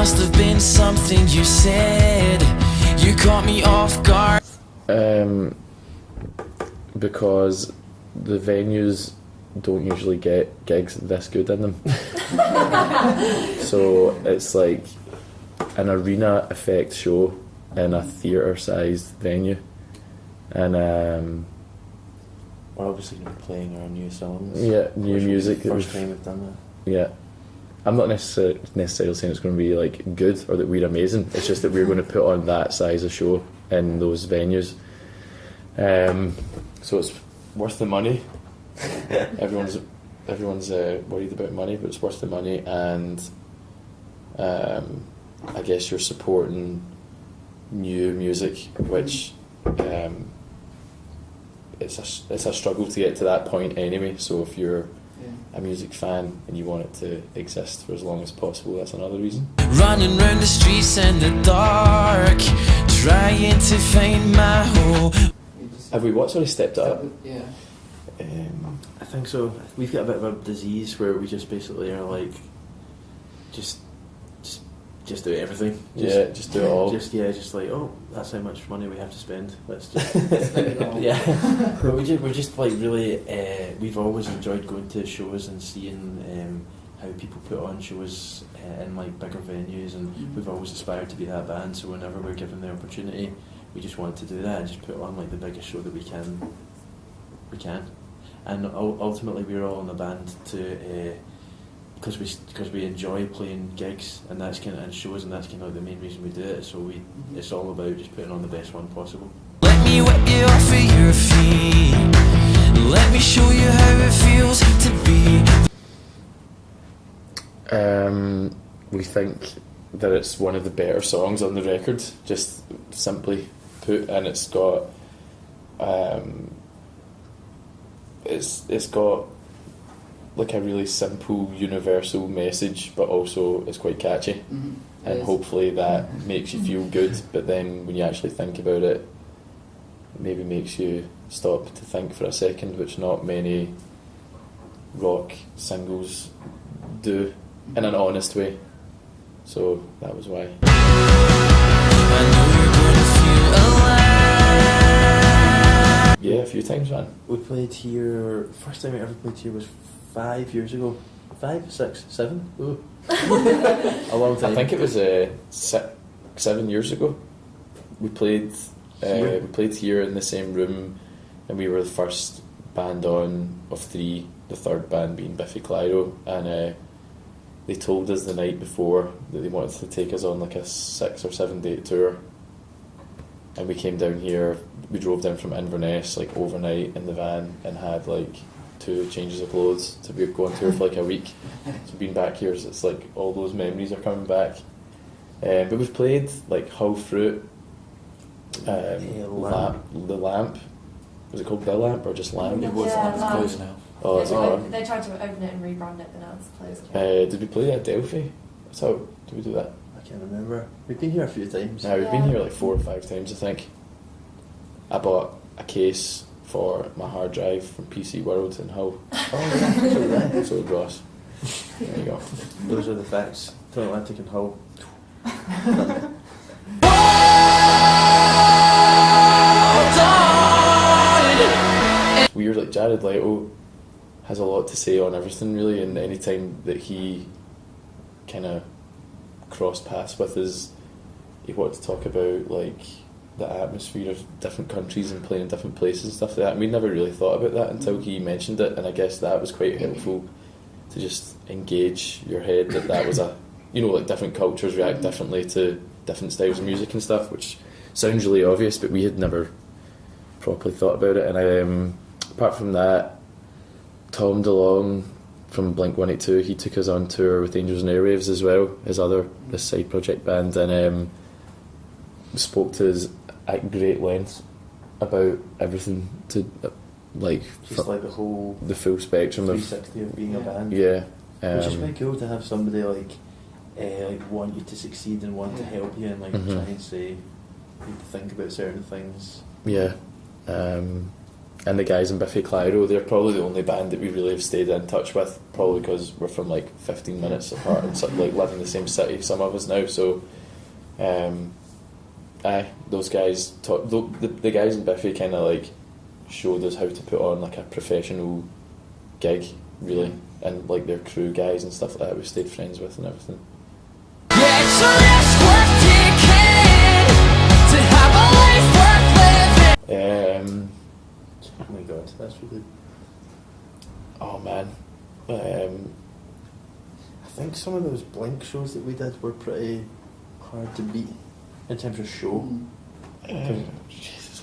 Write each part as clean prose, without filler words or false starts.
must have been something you said. You caught me off guard. Because the venues don't usually get gigs this good in them. So it's like an arena effect show in a theatre-sized venue, and we're obviously going to be playing our new songs. Yeah, new music. First time we've done that. Yeah, I'm not necessarily saying it's going to be like good or that we're amazing. It's just that we're going to put on that size of show in those venues. So it's worth the money. Everyone's worried about money, but it's worth the money, and I guess you're supporting new music, which it's a struggle to get to that point anyway. So if you're a music fan and you want it to exist for as long as possible, that's another reason. Running round the streets in the dark, trying to find my home. Have we what? Sorry, stepped it up? Yeah. I think so. We've got a bit of a disease where we just basically are like, just do everything. Just do it all. Just like, oh, that's how much money we have to spend. Let's just Spend it all. yeah. But we're just like really. We've always enjoyed going to shows and seeing how people put on shows in like bigger venues, and we've always aspired to be that band. So whenever we're given the opportunity, we just want to do that and just put on like the biggest show that we can. And ultimately we're all in the band to because we enjoy playing gigs, and that's kind of, and shows, and that's kind of the main reason we do it. So it's all about just putting on the best one possible. Let me wet you off of your feet. Let me show you how it feels to be. We think that it's one of the better songs on the record, just simply put, and it's got it's got like a really simple, universal message, but also it's quite catchy, and hopefully that makes you feel good. But then when you actually think about it, maybe makes you stop to think for a second, which not many rock singles do in an honest way. So that was why. I know you're gonna feel alive. Yeah, a few times, man. We played here. First time we ever played here was 5 years ago. 5, 6, 7. Ooh. A long time. I think it was 7 years ago. We played. We played here in the same room, and we were the first band on of 3. The third band being Biffy Clyro, and they told us the night before that they wanted to take us on like a 6 or 7 day tour, and we came down here. We drove down from Inverness like overnight in the van and had like 2 changes of clothes to be going tour for like a week. So being back here, it's like all those memories are coming back. But we've played like Hull Fruit, the Lamp. Was it called The Lamp or just Lamp? It was. Yeah, It's closed now. Oh, it's not. They tried to open it and rebrand it, but now it's closed. Did we play at Delphi? That's how did we do that? I can't remember. We've been here a few times. No, we've been here like 4 or 5 times, I think. I bought a case for my hard drive from PC World in Hull. Oh yeah, So did Ross. There you go. Those are the facts. Atlantic and Hull. It's weird, like Jared Leto has a lot to say on everything really, and any time that he kind of crossed paths with us, he wanted to talk about like the atmosphere of different countries and playing in different places and stuff like that. And we never really thought about that until he mentioned it, and I guess that was quite helpful to just engage your head that was a, you know, like different cultures react differently to different styles of music and stuff, which sounds really obvious, but we had never properly thought about it. And apart from that, Tom DeLonge from Blink-182, he took us on tour with Angels and Airwaves as well, his side project band, and spoke to us at great length about everything, to like Just like the full spectrum 360 of being a band. Yeah, which is quite cool to have somebody like want you to succeed and want to help you and like try and say, you think about certain things. Yeah, and the guys in Biffy Clyro, they're probably the only band that we really have stayed in touch with, probably because we're from like 15 minutes apart and like live in the same city, some of us now, so those guys the guys in Biffy kind of like showed us how to put on like a professional gig, really, and like their crew guys and stuff like that we stayed friends with and everything. Yeah, it's a risk worth taking to have a life worth living. Oh my god, that's really. Oh man, I think some of those Blink shows that we did were pretty hard to beat in terms of show. Jesus,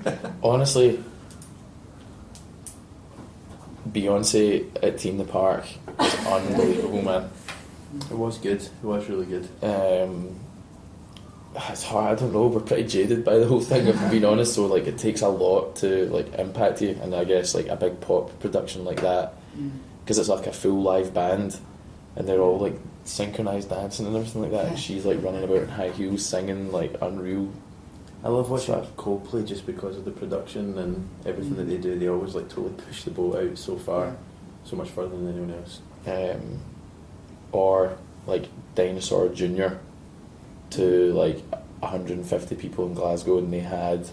man. Honestly, Beyonce at Tea in the Park is unbelievable, man. It was good. It was really good. It's hard. I don't know. We're pretty jaded by the whole thing, if I'm being honest. So like, it takes a lot to like impact you, and I guess like a big pop production like that, because it's like a full live band, and they're all like synchronized dancing and everything like that. And she's like running about in high heels, singing like unreal. I love watching Coldplay just because of the production and everything that they do. They always like totally push the boat out so far, so much further than anyone else. Or like Dinosaur Jr. to like 150 people in Glasgow, and they had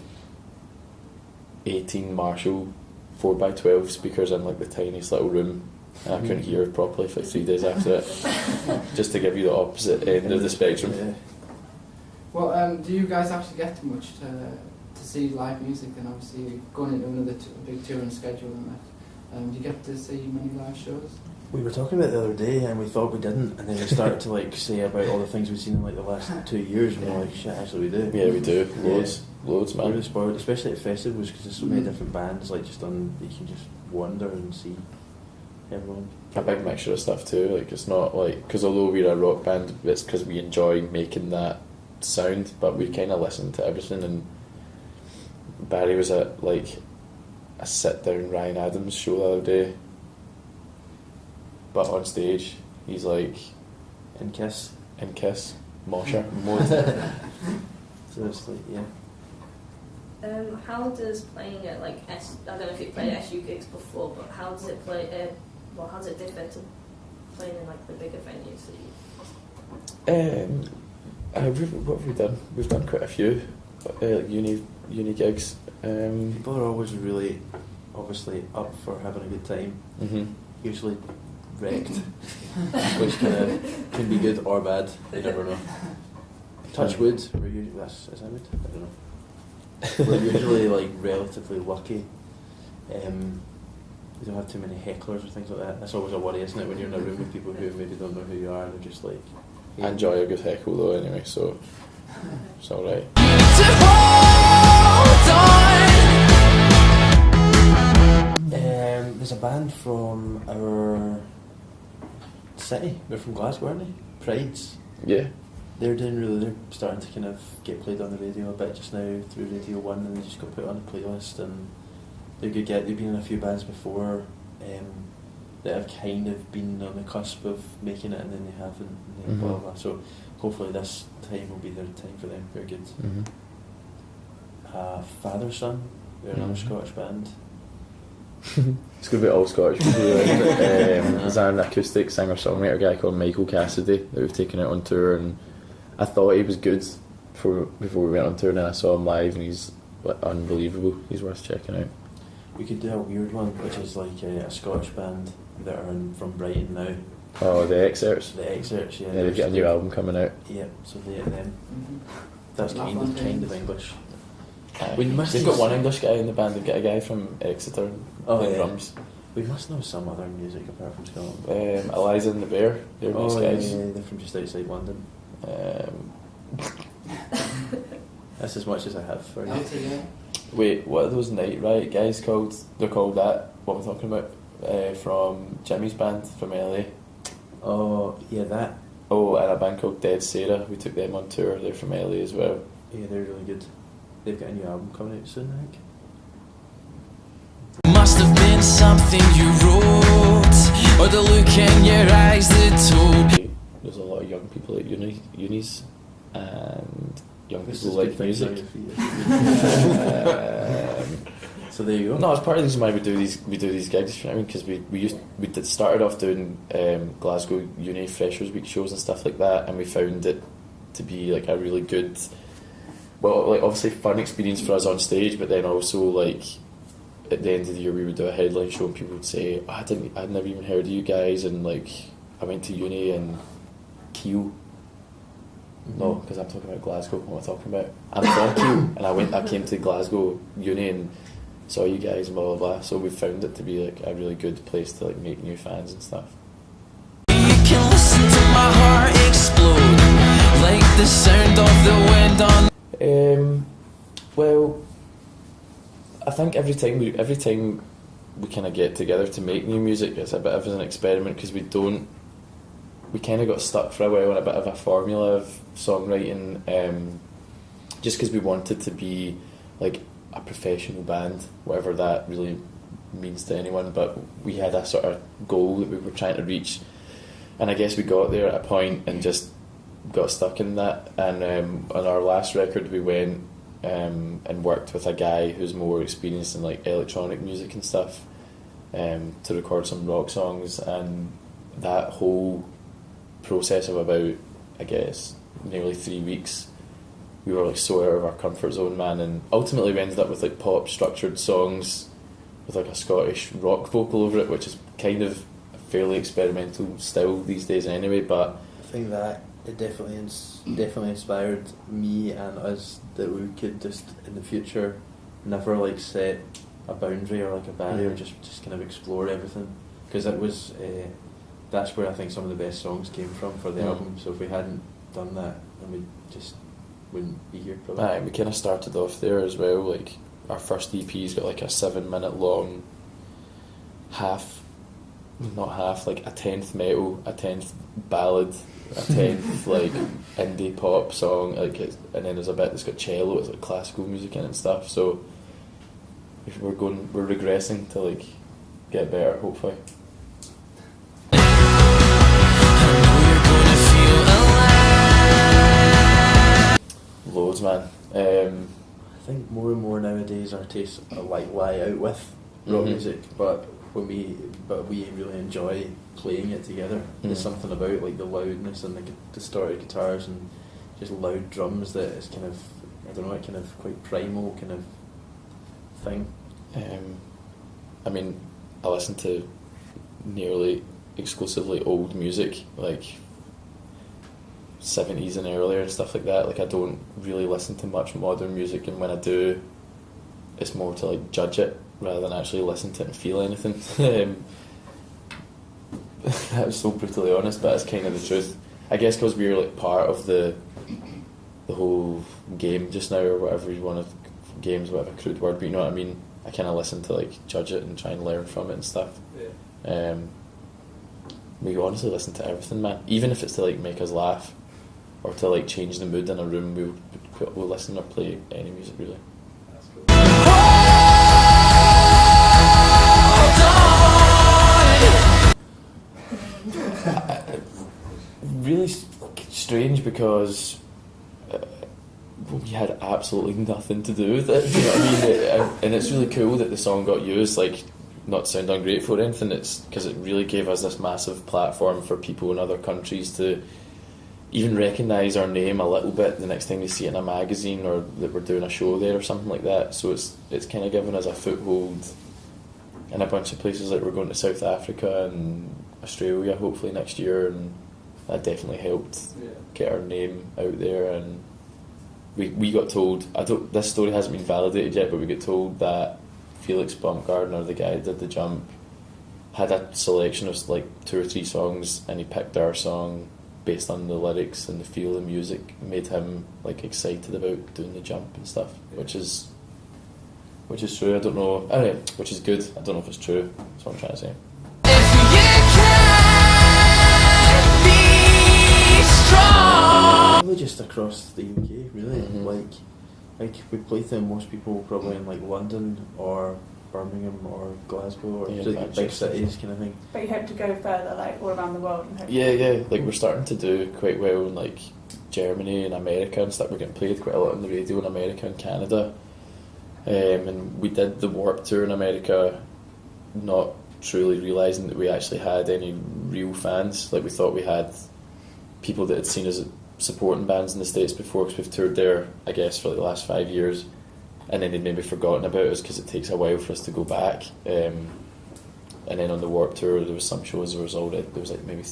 18 Marshall 4x12 speakers in like the tiniest little room, and I couldn't hear properly for 3 days after it. Just to give you the opposite end of the spectrum. Yeah. Well, do you guys actually get much to see live music? And obviously going into another big touring schedule and that, do you get to see many live shows? We were talking about it the other day, and we thought we didn't, and then we started to like say about all the things we've seen in like the last 2 years, and we're like, shit, actually we do. Yeah, we do. Loads, We're man. really spoiled, especially at festivals, because there's so many different bands like just on that you can just wander and see everyone. A big mixture of stuff too. Like, it's not like, because although we're a rock band, it's because we enjoy making that sound, but we kind of listen to everything. And Barry was at like a sit down Ryan Adams show the other day, but on stage he's like In Kiss. Mosher mode. So it's like, yeah. How does playing at like I don't know if you played SU gigs before, but how does it play? How does it differ to playing in like the bigger venues that you? What have we done? We've done quite a few, like uni gigs. People are always really, obviously, up for having a good time. Usually wrecked, which can be good or bad. You never know. Touch wood. Is that wood? I don't know. We're usually like relatively lucky. We don't have too many hecklers or things like that. That's always a worry, isn't it, when you're in a room with people who maybe don't know who you are and they're just like. I enjoy a good heckle though, anyway, so it's alright. To hold on. There's a band from our city. They're from Glasgow, aren't they? Prides. Yeah. They're starting to kind of get played on the radio a bit just now through Radio 1, and they just got put on a playlist, and they're good. They've been in a few bands before that have kind of been on the cusp of making it, and then they haven't, and then blah, blah, blah. So hopefully this time will be the time for them. Very good. Father Son, they're another Scottish band. It's going to be all Scottish people. There's an acoustic singer-songwriter guy called Michael Cassidy that we've taken out on tour, and I thought he was good before we went on tour, and then I saw him live, and he's like, unbelievable. He's worth checking out. We could do a weird one, which is like a Scottish band that are from Brighton now. Oh, the Excerpts. The Excerpts, yeah. Yeah, they've got a new album coming out. Yeah, so they and them. That's kind of English. They've got one English guy in the band. They've got a guy from Exeter playing drums. We must know some other music apart from Scotland. Eliza and the Bear. They're nice guys. Yeah, they're from just outside London. That's as much as I have for you. Wait, what are those Night Riot guys called? They're called that. What we're talking about? From Jimmy's band from LA. Oh, yeah, that. Oh, and a band called Dead Sarah. We took them on tour. They're from LA as well. Yeah, they're really good. They've got a new album coming out soon, I think. Must have been something you wrote, or the look in your eyes that told. There's a lot of young people at unis, and young This people is like good music. things so there you go. No, it's part of the reason why we do these gigs. You know what I mean? Because we started off doing Glasgow Uni Freshers Week shows and stuff like that, and we found it to be like a really good, well, like obviously fun experience for us on stage, but then also like at the end of the year we would do a headline show and people would say, oh, I'd never even heard of you guys, and like I went to uni in Keele. No, because I'm talking about Glasgow. What am I talking about? I'm from Keele, and I came to Glasgow Uni and saw you guys and blah blah blah. So we found it to be like a really good place to like make new fans and stuff. You can listen to my heart explode like the sound of the wind on. Well, I think every time we kind of get together to make new music, it's a bit of an experiment because we kind of got stuck for a while in a bit of a formula of songwriting, just because we wanted to be like a professional band, whatever that really means to anyone, but we had a sort of goal that we were trying to reach, and I guess we got there at a point and just got stuck in that, and on our last record we went and worked with a guy who's more experienced in like electronic music and stuff, to record some rock songs, and that whole process of about, I guess, nearly 3 weeks, we were like so out of our comfort zone, man, and ultimately we ended up with like pop structured songs with like a Scottish rock vocal over it, which is kind of fairly experimental still these days anyway, but I think that it definitely inspired me and us that we could just in the future never like set a boundary or like a barrier, just kind of explore everything, because it was that's where I think some of the best songs came from for the album. So if we hadn't done that, then we just wouldn't be here probably. Aye, we kind of started off there as well. Like our first EP's got like a 7-minute long like a 10th metal, a 10th ballad, a 10th like indie pop song, like and then there's a bit that's got cello, it's like classical music in it and stuff. So if we're regressing to like get better, hopefully. Loads, man. I think more and more nowadays our tastes are like lie out with rock music, but we really enjoy playing it together. There's something about like the loudness and the distorted guitars and just loud drums that is kind of, I don't know, a kind of quite primal kind of thing. I mean, I listen to nearly exclusively old music, like 70s and earlier and stuff like that. Like I don't really listen to much modern music, and when I do, it's more to like judge it rather than actually listen to it and feel anything. That's so brutally honest, but it's kind of the truth. I guess because we're like part of the whole game just now, or whatever you want to, games, whatever crude word, but you know what I mean. I kind of listen to like judge it and try and learn from it and stuff. Yeah. We honestly listen to everything, man. Even if it's to like make us laugh or to like change the mood in a room, we'll listen or play any music really. That's cool. Really strange because we had absolutely nothing to do with it. You know what I mean? And it's really cool that the song got used. Like, not to sound ungrateful or anything, it's because it really gave us this massive platform for people in other countries to even recognise our name a little bit the next time they see it in a magazine or that we're doing a show there or something like that. So it's kind of given us a foothold in a bunch of places. Like we're going to South Africa and Australia hopefully next year, and that definitely helped get our name out there. And we got told, this story hasn't been validated yet, but we got told that Felix Baumgartner, the guy who did the jump, had a selection of like 2 or 3 songs, and he picked our song based on the lyrics and the feel of the music. Made him like excited about doing the jump and stuff, which is true. I don't know. Anyway, which is good. I don't know if it's true. That's what I'm trying to say. Probably just across the UK, really. Like we play to most people probably in like London or Birmingham or Glasgow or like big cities kind of thing. But you hope to go further, like all around the world. And Yeah. Like we're starting to do quite well in like Germany and America and stuff. We're getting played quite a lot on the radio in America and Canada. And we did the Warped Tour in America, not truly realising that we actually had any real fans. Like, we thought we had people that had seen us supporting bands in the States before, because we've toured there, I guess, for like the last 5 years, and then they'd maybe forgotten about us because it takes a while for us to go back. And then on the Warped Tour, there was some shows there was like maybe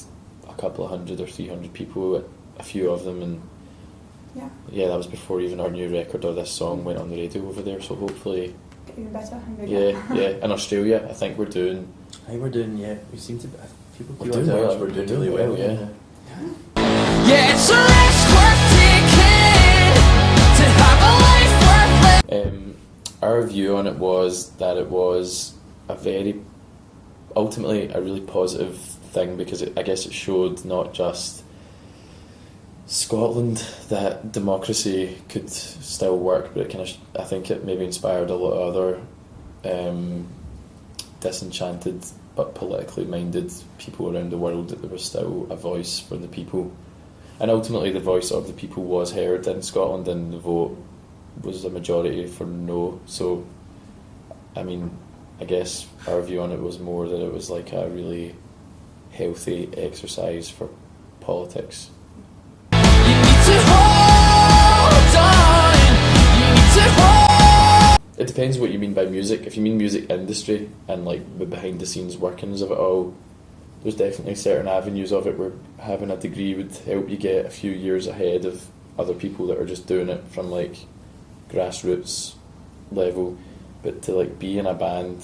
a couple of 100 or 300 people at a few of them, and yeah, that was before even our new record or this song went on the radio over there. So hopefully, get even better and bigger. yeah. In Australia, I think we're doing. Yeah. We seem to. People We're feel doing like well. we're doing really well. Yeah. Yeah, it's a risk worth taking to have a life worth living. Our view on it was that it was ultimately a really positive thing, because I guess it showed not just Scotland that democracy could still work, but I think it maybe inspired a lot of other disenchanted but politically minded people around the world, that there was still a voice for the people. And ultimately the voice of the people was heard in Scotland, and the vote was a majority for no. So, I mean, I guess our view on it was more that it was like a really healthy exercise for politics. You need to hold on. You need to hold. It depends what you mean by music. If you mean music industry and like the behind the scenes workings of it all, there's definitely certain avenues of it where having a degree would help you get a few years ahead of other people that are just doing it from like grassroots level. But to like be in a band,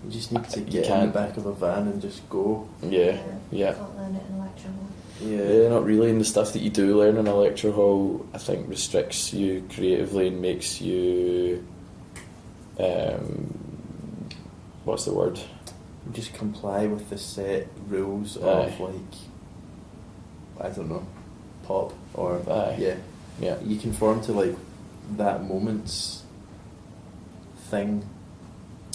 You just need to get in the back of a van and just go. Yeah. Can't learn it in a lecture hall. Yeah, not really. And the stuff that you do learn in a lecture hall, I think, restricts you creatively and makes you, what's the word? Just comply with the set rules of like, I don't know, pop or Yeah. You conform to like that moment's thing,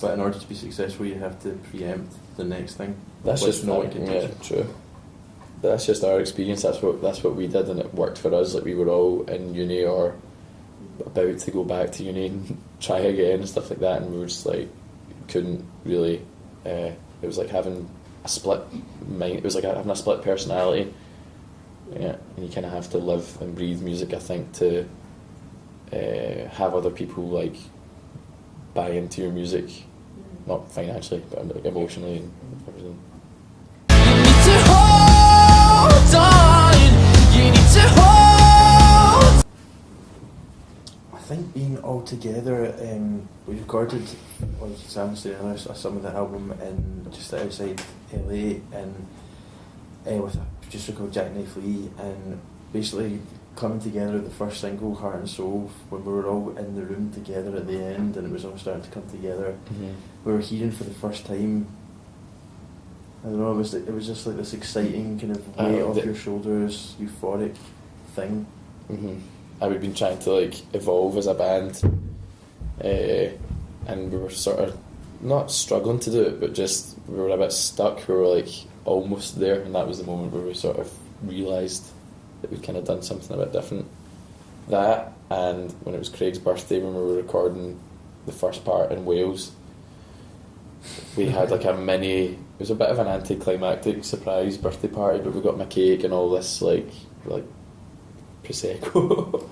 but in order to be successful, you have to preempt the next thing. That's which just no one can touch. true. That's just our experience. That's what we did, and it worked for us. Like, we were all in uni or about to go back to uni and try again and stuff like that, and we were just like couldn't really. It was like having a split mind. It was like having a split personality. Yeah, and you kind of have to live and breathe music, I think, to have other people like buy into your music, not financially, but like, emotionally and everything. You need to hold on. You need to hold. I think being all together, we recorded, like Sam was saying, some of the album in just outside LA, and with a producer called Jack Knife Lee, and basically coming together, the first single, Heart and Soul, when we were all in the room together at the end and it was all starting to come together, we were hearing for the first time, I don't know, it was just like this exciting kind of weight off your shoulders, euphoric thing. We've been trying to like evolve as a band, and we were sort of not struggling to do it, but just we were a bit stuck. We were like almost there, and that was the moment where we sort of realised that we'd kind of done something a bit different. That, and when it was Craig's birthday, when we were recording the first part in Wales, we had like it was a bit of an anticlimactic surprise birthday party, but we got my cake and all this like Prosecco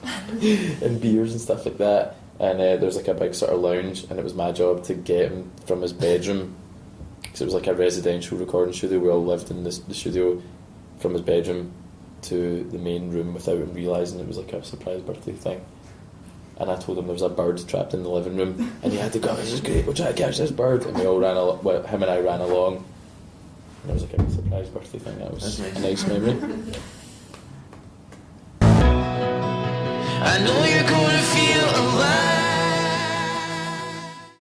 and beers and stuff like that, and there's like a big sort of lounge, and it was my job to get him from his bedroom, because it was like a residential recording studio. We all lived in the studio, from his bedroom to the main room without him realising it was like a surprise birthday thing. And I told him there was a bird trapped in the living room, and he had to go, "This is great, we'll try to catch this bird." And we all him and I ran along, and it was like a surprise birthday thing. That was a nice memory. I know you're